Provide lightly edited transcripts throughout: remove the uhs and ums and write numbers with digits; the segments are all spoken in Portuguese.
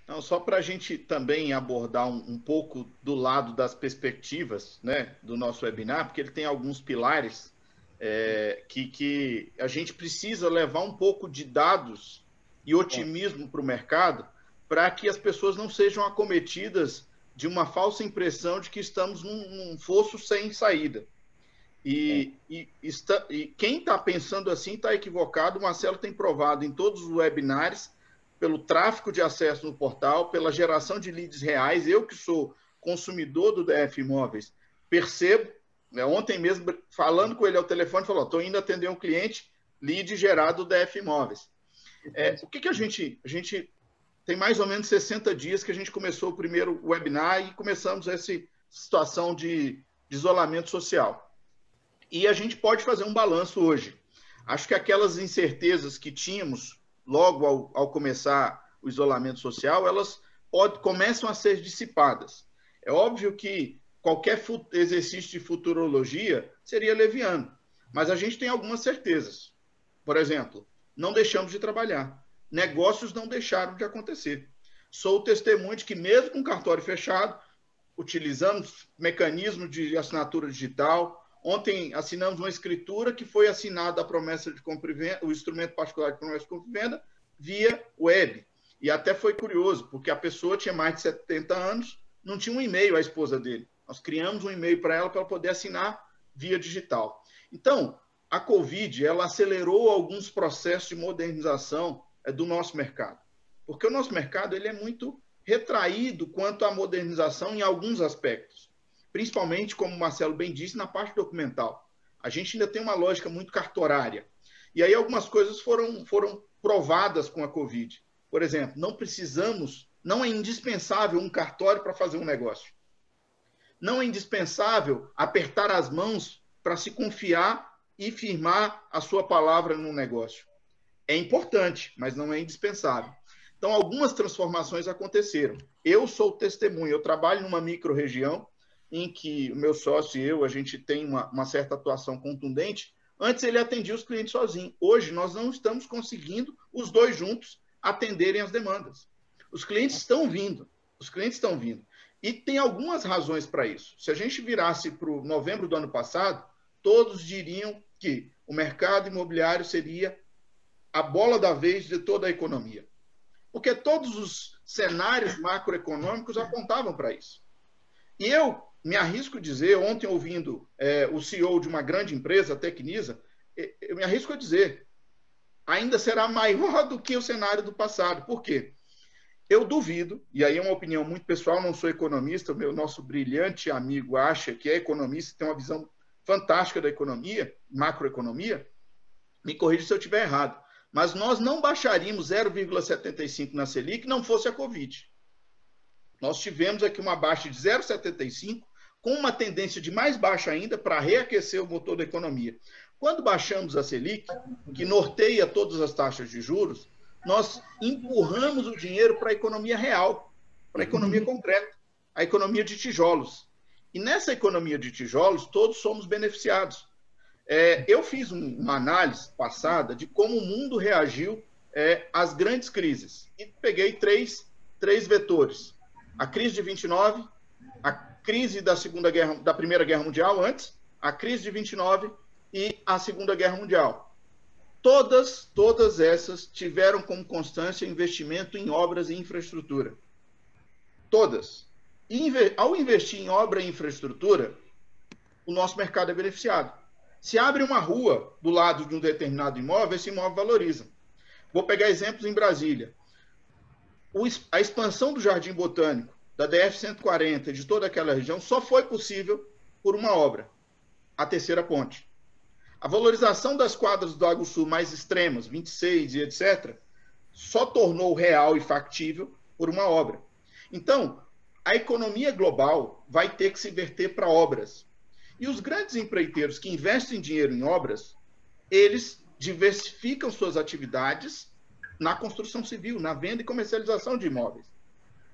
Não, só para a gente também abordar um pouco do lado das perspectivas, né, do nosso webinar, porque ele tem alguns pilares que a gente precisa levar um pouco de dados e otimismo para o mercado para que as pessoas não sejam acometidas de uma falsa impressão de que estamos num fosso sem saída. E quem está pensando assim está equivocado. O Marcelo tem provado em todos os webinars, pelo tráfego de acesso no portal, pela geração de leads reais. Eu que sou consumidor do DF Imóveis, percebo, né, ontem mesmo, falando com ele ao telefone, falou, estou indo atender um cliente, lead gerado do DF Imóveis. O que a gente tem mais ou menos 60 dias que a gente começou o primeiro webinar e começamos essa situação de isolamento social. E a gente pode fazer um balanço hoje. Acho que aquelas incertezas que tínhamos logo ao começar o isolamento social, elas começam a ser dissipadas. É óbvio que qualquer exercício de futurologia seria leviano, mas a gente tem algumas certezas. Por exemplo, não deixamos de trabalhar. Negócios não deixaram de acontecer. Sou testemunho de que, mesmo com cartório fechado, utilizamos mecanismo de assinatura digital. Ontem assinamos uma escritura que foi assinada a promessa de compra e venda, o instrumento particular de promessa de compra e venda, via web. E até foi curioso, porque a pessoa tinha mais de 70 anos, não tinha um e-mail, a esposa dele. Nós criamos um e-mail para ela poder assinar via digital. Então, a Covid, ela acelerou alguns processos de modernização do nosso mercado. Porque o nosso mercado ele é muito retraído quanto à modernização em alguns aspectos. Principalmente, como o Marcelo bem disse, na parte documental. A gente ainda tem uma lógica muito cartorária. E aí algumas coisas foram provadas com a Covid. Por exemplo, não é indispensável um cartório para fazer um negócio. Não é indispensável apertar as mãos para se confiar e firmar a sua palavra no negócio. É importante, mas não é indispensável. Então, algumas transformações aconteceram. Eu sou testemunha, eu trabalho numa micro-região em que o meu sócio e eu, a gente tem uma certa atuação contundente. Antes ele atendia os clientes sozinho. Hoje nós não estamos conseguindo os dois juntos atenderem as demandas. Os clientes estão vindo. E tem algumas razões para isso. Se a gente virasse para o novembro do ano passado, todos diriam que o mercado imobiliário seria a bola da vez de toda a economia. Porque todos os cenários macroeconômicos apontavam para isso. E eu me arrisco a dizer, ontem ouvindo o CEO de uma grande empresa, a Tecnisa, eu me arrisco a dizer, ainda será maior do que o cenário do passado. Por quê? Eu duvido, e aí é uma opinião muito pessoal, não sou economista, o nosso brilhante amigo acha que é economista, tem uma visão fantástica da economia, macroeconomia, me corrija se eu estiver errado, mas nós não baixaríamos 0,75 na Selic não fosse a Covid. Nós tivemos aqui uma baixa de 0,75, com uma tendência de mais baixa ainda para reaquecer o motor da economia. Quando baixamos a Selic, que norteia todas as taxas de juros, nós empurramos o dinheiro para a economia real, para a economia concreta, a economia de tijolos. E nessa economia de tijolos, todos somos beneficiados. Eu fiz uma análise passada de como o mundo reagiu às grandes crises. E peguei três vetores. A crise de 29, a crise da Primeira Guerra Mundial antes, a crise de 29 e a Segunda Guerra Mundial. Todas essas tiveram como constância investimento em obras e infraestrutura. Todas. Ao investir em obra e infraestrutura, o nosso mercado é beneficiado. Se abre uma rua do lado de um determinado imóvel, esse imóvel valoriza. Vou pegar exemplos em Brasília. A expansão do Jardim Botânico, da DF-140, de toda aquela região, só foi possível por uma obra, a Terceira Ponte. A valorização das quadras do Lago Sul mais extremas, 26 e etc., só tornou real e factível por uma obra. Então, a economia global vai ter que se verter para obras. E os grandes empreiteiros que investem dinheiro em obras, eles diversificam suas atividades na construção civil, na venda e comercialização de imóveis.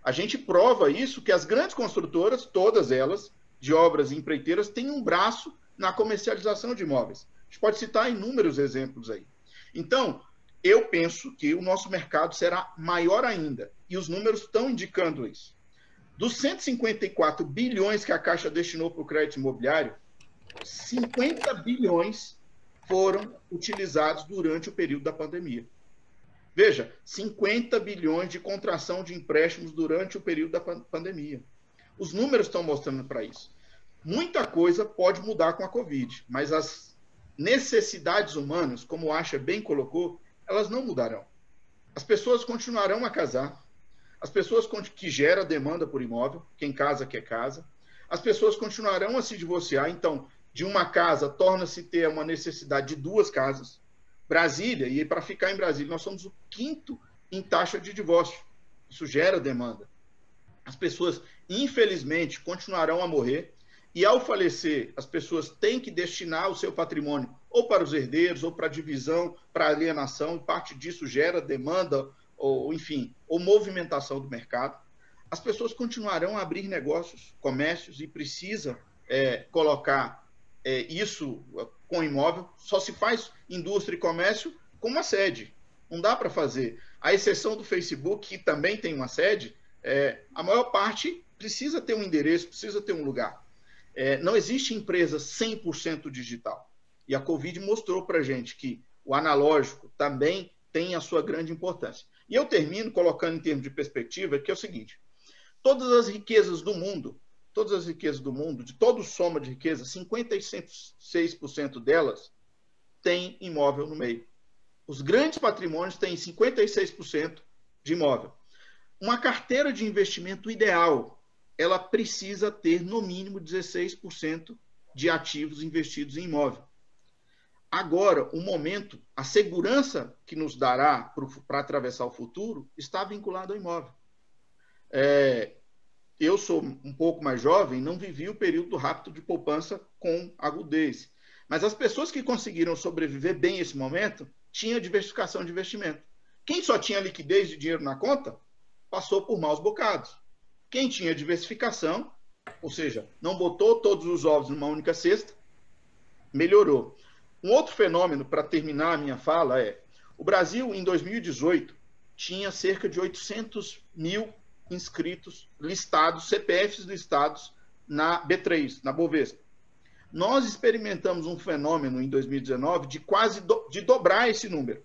A gente prova isso que as grandes construtoras, todas elas, de obras e empreiteiras, têm um braço na comercialização de imóveis. A gente pode citar inúmeros exemplos aí. Então, eu penso que o nosso mercado será maior ainda. E os números estão indicando isso. Dos 154 bilhões que a Caixa destinou para o crédito imobiliário, 50 bilhões foram utilizados durante o período da pandemia. Veja, 50 bilhões de contração de empréstimos durante o período da pandemia. Os números estão mostrando para isso. Muita coisa pode mudar com a Covid, mas as necessidades humanas, como o Acha bem colocou, elas não mudarão. As pessoas continuarão a casar, as pessoas que geram demanda por imóvel, quem casa quer casa, as pessoas continuarão a se divorciar, então, de uma casa torna-se ter uma necessidade de 2 casas. Brasília, e para ficar em Brasília, nós somos o 5º em taxa de divórcio. Isso gera demanda. As pessoas, infelizmente, continuarão a morrer, e ao falecer, as pessoas têm que destinar o seu patrimônio ou para os herdeiros, ou para a divisão, para a alienação, e parte disso gera demanda, ou enfim, ou movimentação do mercado. As pessoas continuarão a abrir negócios, comércios, e precisam colocar isso com imóvel. Só se faz indústria e comércio com uma sede. Não dá para fazer. À exceção do Facebook, que também tem uma sede, a maior parte precisa ter um endereço, precisa ter um lugar. Não existe empresa 100% digital. E a Covid mostrou para a gente que o analógico também tem a sua grande importância. E eu termino colocando em termos de perspectiva, que é o seguinte: todas as riquezas do mundo, de toda soma de riqueza, 56% delas tem imóvel no meio. Os grandes patrimônios têm 56% de imóvel. Uma carteira de investimento ideal, ela precisa ter no mínimo 16% de ativos investidos em imóvel. Agora, o momento, a segurança que nos dará para atravessar o futuro está vinculado ao imóvel. Eu sou um pouco mais jovem, não vivi o período rápido de poupança com agudez. Mas as pessoas que conseguiram sobreviver bem esse momento tinham diversificação de investimento. Quem só tinha liquidez de dinheiro na conta, passou por maus bocados. Quem tinha diversificação, ou seja, não botou todos os ovos numa única cesta, melhorou. Um outro fenômeno, para terminar a minha fala, o Brasil, em 2018, tinha cerca de 800 mil inscritos listados, CPFs listados na B3, na Bovespa. Nós experimentamos um fenômeno em 2019 de dobrar esse número.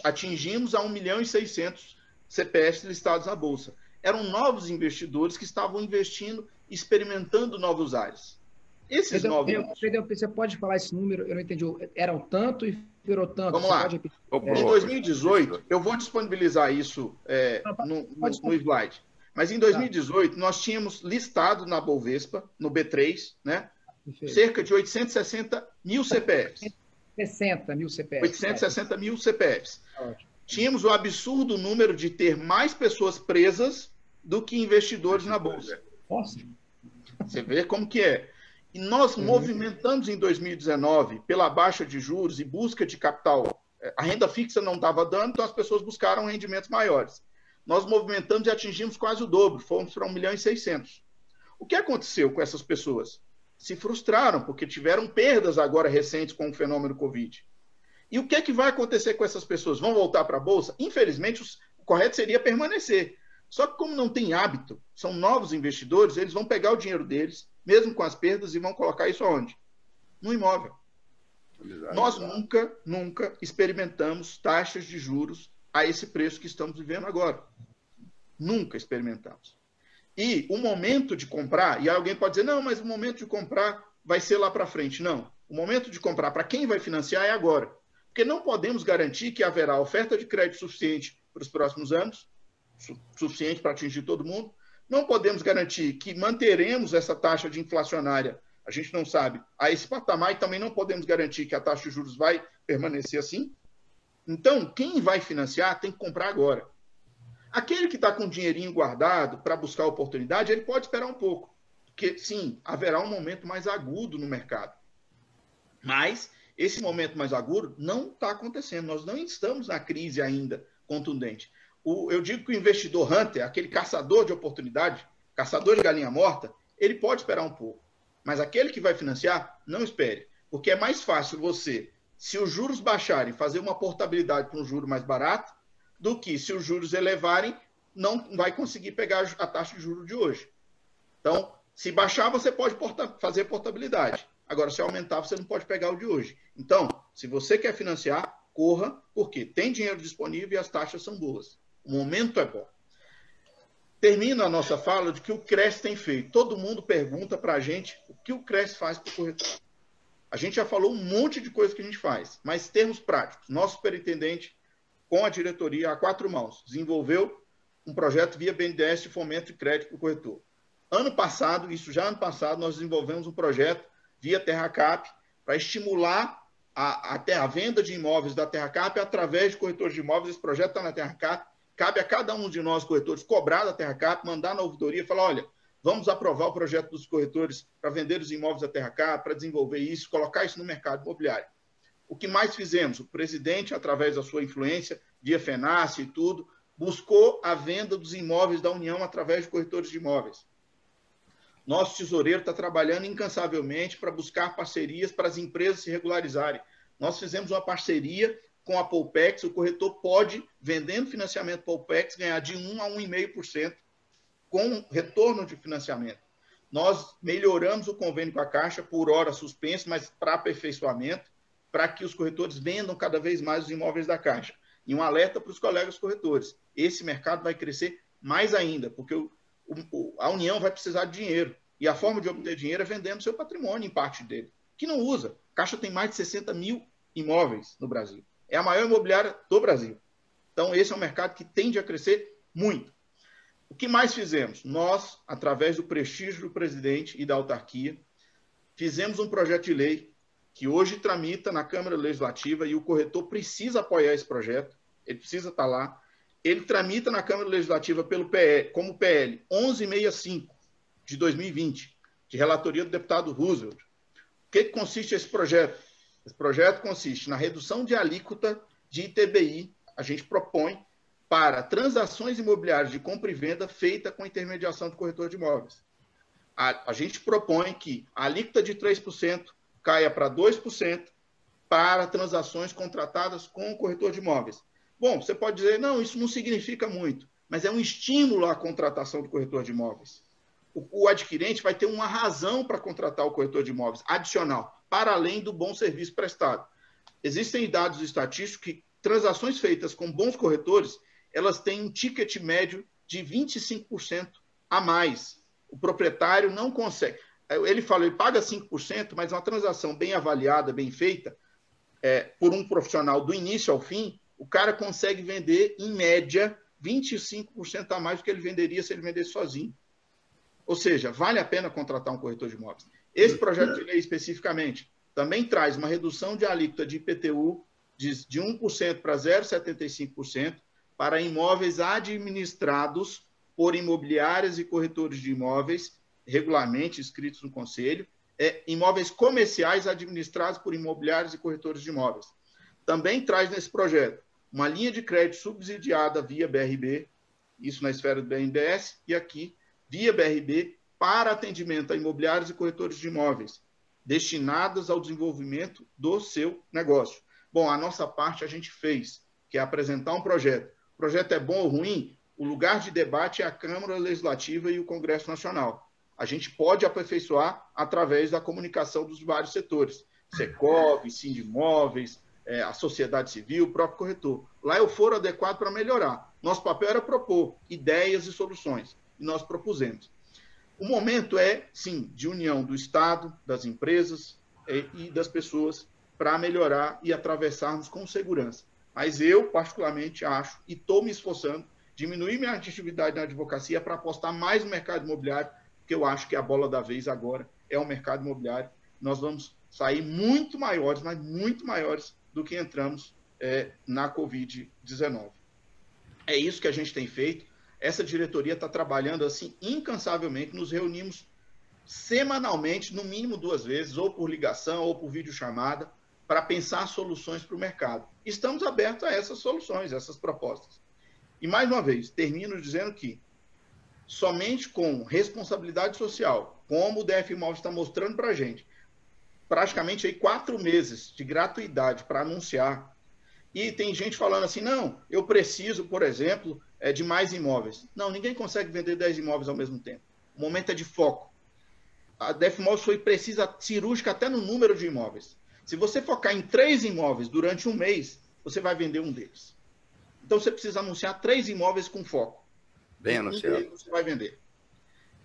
Atingimos a 1.600.000 CPFs listados na Bolsa. Eram novos investidores que estavam investindo, experimentando novos ares. Esses novos... Você pode falar esse número? Eu não entendi. Eram tanto e virou tanto. Vamos lá. Em 2018, eu vou disponibilizar isso no slide. Mas em 2018, nós tínhamos listado na Bovespa, no B3, né, cerca de 860 mil CPFs. 60 mil CPFs. 860 mil CPFs. Tínhamos o absurdo número de ter mais pessoas presas do que investidores na Bolsa. Nossa. Você vê como que é. E nós movimentamos em 2019, pela baixa de juros e busca de capital. A renda fixa não estava dando, então as pessoas buscaram rendimentos maiores. Nós movimentamos e atingimos quase o dobro, fomos para 1.600.000. O que aconteceu com essas pessoas? Se frustraram, porque tiveram perdas agora recentes com o fenômeno Covid. E o que é que vai acontecer com essas pessoas? Vão voltar para a Bolsa? Infelizmente, o correto seria permanecer. Só que como não tem hábito, são novos investidores, eles vão pegar o dinheiro deles, mesmo com as perdas, e vão colocar isso aonde? No imóvel. Nós nunca experimentamos taxas de juros a esse preço que estamos vivendo agora. Nunca experimentamos. E o momento de comprar, e alguém pode dizer, não, mas o momento de comprar vai ser lá para frente. Não. O momento de comprar para quem vai financiar é agora. Porque não podemos garantir que haverá oferta de crédito suficiente para os próximos anos, suficiente para atingir todo mundo. Não podemos garantir que manteremos essa taxa de inflacionária, a gente não sabe, a esse patamar, e também não podemos garantir que a taxa de juros vai permanecer assim. Então, quem vai financiar tem que comprar agora. Aquele que está com dinheirinho guardado para buscar oportunidade, ele pode esperar um pouco. Porque, sim, haverá um momento mais agudo no mercado. Mas esse momento mais agudo não está acontecendo. Nós não estamos na crise ainda contundente. Eu digo que o investidor hunter, aquele caçador de oportunidade, caçador de galinha morta, ele pode esperar um pouco. Mas aquele que vai financiar, não espere. Porque é mais fácil você, se os juros baixarem, fazer uma portabilidade para um juro mais barato, do que se os juros elevarem, não vai conseguir pegar a taxa de juros de hoje. Então, se baixar, você pode fazer portabilidade. Agora, se aumentar, você não pode pegar o de hoje. Então, se você quer financiar, corra, porque tem dinheiro disponível e as taxas são boas. O momento é bom. Termino a nossa fala de que o CRES tem feito. Todo mundo pergunta para a gente o que o CRES faz para o corretor. A gente já falou um monte de coisa que a gente faz, mas termos práticos. Nosso superintendente, com a diretoria a 4 mãos, desenvolveu um projeto via BNDES de fomento de crédito para o corretor. Ano passado, nós desenvolvemos um projeto via TerraCap para estimular a venda de imóveis da TerraCap através de corretores de imóveis. Esse projeto está na TerraCap. Cabe a cada um de nós, corretores, cobrar da TerraCap, mandar na ouvidoria e falar, olha, vamos aprovar o projeto dos corretores para vender os imóveis da TerraCap, para desenvolver isso, colocar isso no mercado imobiliário. O que mais fizemos? O presidente, através da sua influência, via FENASSE e tudo, buscou a venda dos imóveis da União através de corretores de imóveis. Nosso tesoureiro está trabalhando incansavelmente para buscar parcerias para as empresas se regularizarem. Nós fizemos uma parceria com a Poupex, o corretor pode, vendendo financiamento Poupex, ganhar de 1 a 1,5% com retorno de financiamento. Nós melhoramos o convênio com a Caixa, por hora suspenso, mas para aperfeiçoamento, para que os corretores vendam cada vez mais os imóveis da Caixa. E um alerta para os colegas corretores. Esse mercado vai crescer mais ainda, porque a União vai precisar de dinheiro. E a forma de obter dinheiro é vendendo seu patrimônio, em parte dele, que não usa. A Caixa tem mais de 60 mil imóveis no Brasil. É a maior imobiliária do Brasil. Então, esse é um mercado que tende a crescer muito. O que mais fizemos? Nós, através do prestígio do presidente e da autarquia, fizemos um projeto de lei que hoje tramita na Câmara Legislativa e o corretor precisa apoiar esse projeto, ele precisa estar lá. Ele tramita na Câmara Legislativa como PL 1165 de 2020, de relatoria do deputado Roosevelt. O que consiste esse projeto? Esse projeto consiste na redução de alíquota de ITBI, a gente propõe, para transações imobiliárias de compra e venda feita com intermediação de corretor de imóveis. A gente propõe que a alíquota de 3% caia para 2% para transações contratadas com o corretor de imóveis. Bom, você pode dizer, não, isso não significa muito, mas é um estímulo à contratação do corretor de imóveis. O adquirente vai ter uma razão para contratar o corretor de imóveis adicional, para além do bom serviço prestado. Existem dados estatísticos que transações feitas com bons corretores, elas têm um ticket médio de 25% a mais. O proprietário não consegue. Ele fala, ele paga 5%, mas uma transação bem avaliada, bem feita, por um profissional do início ao fim, o cara consegue vender, em média, 25% a mais do que ele venderia se ele vendesse sozinho. Ou seja, vale a pena contratar um corretor de imóveis. Esse projeto de lei, especificamente, também traz uma redução de alíquota de IPTU de 1% para 0,75% para imóveis administrados por imobiliárias e corretores de imóveis, regularmente inscritos no Conselho, imóveis comerciais administrados por imobiliários e corretores de imóveis. Também traz nesse projeto uma linha de crédito subsidiada via BRB, isso na esfera do BNDES, e aqui via BRB para atendimento a imobiliários e corretores de imóveis, destinados ao desenvolvimento do seu negócio. Bom, a nossa parte a gente fez, que é apresentar um projeto. O projeto é bom ou ruim? O lugar de debate é a Câmara Legislativa e o Congresso Nacional. A gente pode aperfeiçoar através da comunicação dos vários setores. Secov, Sindimóveis, a sociedade civil, o próprio corretor. Lá é o foro adequado para melhorar. Nosso papel era propor ideias e soluções. E nós propusemos. O momento é, sim, de união do Estado, das empresas e das pessoas para melhorar e atravessarmos com segurança. Mas eu, particularmente, acho, e estou me esforçando, diminuir minha atividade na advocacia para apostar mais no mercado imobiliário, porque eu acho que a bola da vez agora é o mercado imobiliário. Nós vamos sair muito maiores, mas muito maiores do que entramos na Covid-19. É isso que a gente tem feito. Essa diretoria está trabalhando assim incansavelmente, nos reunimos semanalmente, no mínimo 2 vezes, ou por ligação, ou por videochamada, para pensar soluções para o mercado. Estamos abertos a essas soluções, essas propostas. E, mais uma vez, termino dizendo que somente com responsabilidade social, como o DF Imóveis está mostrando para a gente, praticamente aí 4 meses de gratuidade para anunciar. E tem gente falando assim, não, eu preciso, por exemplo, de mais imóveis. Não, ninguém consegue vender 10 imóveis ao mesmo tempo. O momento é de foco. A DFMOS foi precisa, cirúrgica até no número de imóveis. Se você focar em 3 imóveis durante um mês, você vai vender um deles. Então, você precisa anunciar 3 imóveis com foco. Bem anunciado. Você vai vender.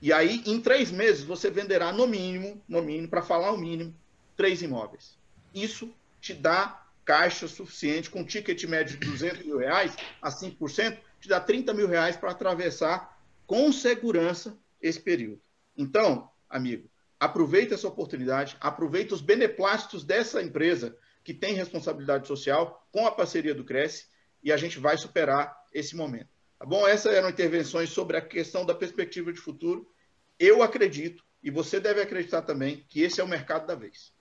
E aí, em 3 meses, você venderá no mínimo, para falar o mínimo, 3 imóveis. Isso te dá caixa suficiente, com ticket médio de R$200 mil a 5%, te dá R$30 mil para atravessar com segurança esse período. Então, amigo, aproveita essa oportunidade, aproveita os beneplásticos dessa empresa que tem responsabilidade social com a parceria do Cresce e a gente vai superar esse momento. Tá bom? Essas eram intervenções sobre a questão da perspectiva de futuro. Eu acredito, e você deve acreditar também, que esse é o mercado da vez.